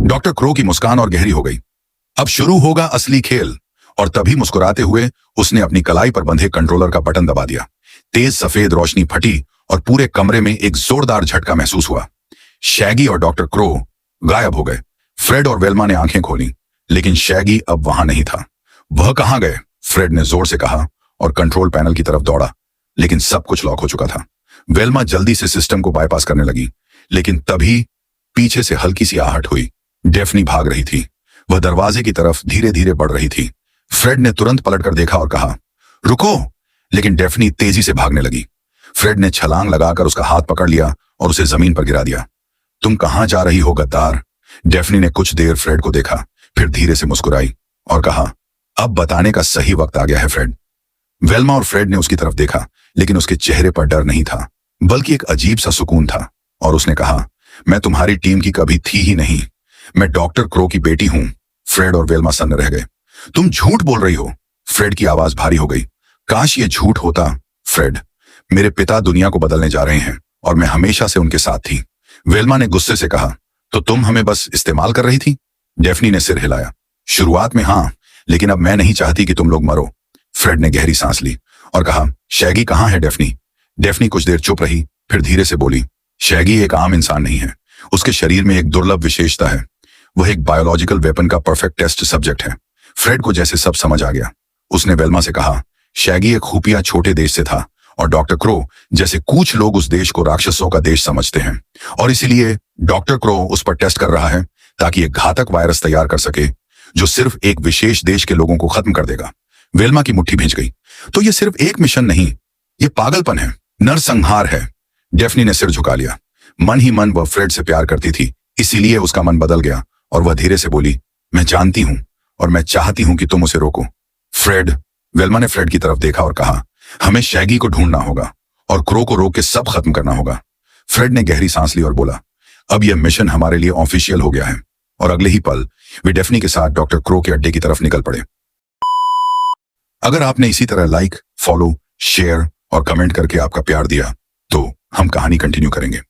Doctor crow की मुस्कान और गहरी हो गई। अब शुरू होगा असली खेल। और तभी मुस्कुराते हुए उसने अपनी कलाई पर बंधे कंट्रोलर का बटन दबा दिया। तेज सफेद रोशनी फटी और पूरे कमरे में एक जोरदार झटका महसूस हुआ। शैगी और डॉक्टर क्रो गायब हो गए। फ्रेड और वेल्मा ने आंखें खोली, लेकिन शैगी अब वहां नहीं था। वह कहां गए? फ्रेड ने जोर से कहा और कंट्रोल पैनल की तरफ दौड़ा, लेकिन सब कुछ लॉक हो चुका था। वेल्मा जल्दी से सिस्टम को बाईपास करने लगी, लेकिन तभी पीछे से हल्की सी आहट हुई। डेफनी भाग रही थी। वह दरवाजे की तरफ धीरे धीरे बढ़ रही थी। फ्रेड ने तुरंत पलटकर देखा और कहा, रुको, लेकिन डेफनी तेजी से भागने लगी। फ्रेड ने छलांग लगाकर उसका हाथ पकड़ लिया और उसे जमीन पर गिरा दिया। तुम कहां जा रही हो गद्दार? डेफनी ने कुछ देर फ्रेड को देखा, फिर धीरे से मुस्कुराई और कहा, अब बताने का सही वक्त आ गया है फ्रेड। वेल्मा और फ्रेड ने उसकी तरफ देखा, लेकिन उसके चेहरे पर डर नहीं था, बल्कि एक अजीब सा सुकून था। और उसने कहा, मैं तुम्हारी टीम की कभी थी ही नहीं। मैं डॉक्टर क्रो की बेटी हूं। फ्रेड और वेल्मा सन्न रह गए। तुम झूठ बोल रही हो। फ्रेड की आवाज भारी हो गई। काश ये झूठ होता फ्रेड। मेरे पिता दुनिया को बदलने जा रहे हैं और मैं हमेशा से उनके साथ थी। वेल्मा ने गुस्से से कहा, तो तुम हमें बस इस्तेमाल कर रही थी? डेफनी ने सिर हिलाया। शुरुआत में हाँ, लेकिन अब मैं नहीं चाहती कि तुम लोग मरो। फ्रेड ने गहरी सांस ली और कहा, शैगी कहाँ है डेफनी? डेफनी कुछ देर चुप रही, फिर धीरे से बोली, शैगी एक आम इंसान नहीं है। उसके शरीर में एक दुर्लभ विशेषता है। वह एक बायोलॉजिकल वेपन का परफेक्ट टेस्ट सब्जेक्ट है। फ्रेड को जैसे सब समझ आ गया। उसने वेल्मा से कहा, शैगी एक खुफिया छोटे देश से था और डॉक्टर क्रो जैसे कुछ लोग उस देश को राक्षसों का देश समझते हैं, और इसीलिए डॉक्टर क्रो उस पर टेस्ट कर रहा है ताकि एक घातक वायरस तैयार कर सके जो सिर्फ एक विशेष देश के लोगों को खत्म कर देगा। वेल्मा की मुट्ठी भींच गई। तो ये सिर्फ एक मिशन नहीं, ये पागलपन है, नरसंहार है। डेफनी ने सिर झुका लिया। मन ही मन वह फ्रेड से प्यार करती थी, इसीलिए उसका मन बदल गया और वह धीरे से बोली, मैं जानती हूं और मैं चाहती हूं कि तुम उसे रोको। फ्रेड। वेल्मा ने फ्रेड की तरफ देखा और कहा, हमें शैगी को ढूंढना होगा और क्रो को रोक के सब खत्म करना होगा। फ्रेड ने गहरी सांस ली और बोला, अब यह मिशन हमारे लिए ऑफिशियल हो गया है। और अगले ही पल वे डेफनी के साथ डॉक्टर क्रो के अड्डे की तरफ निकल पड़े। अगर आपने इसी तरह लाइक, फॉलो, शेयर और कमेंट करके आपका प्यार दिया तो हम कहानी कंटिन्यू करेंगे।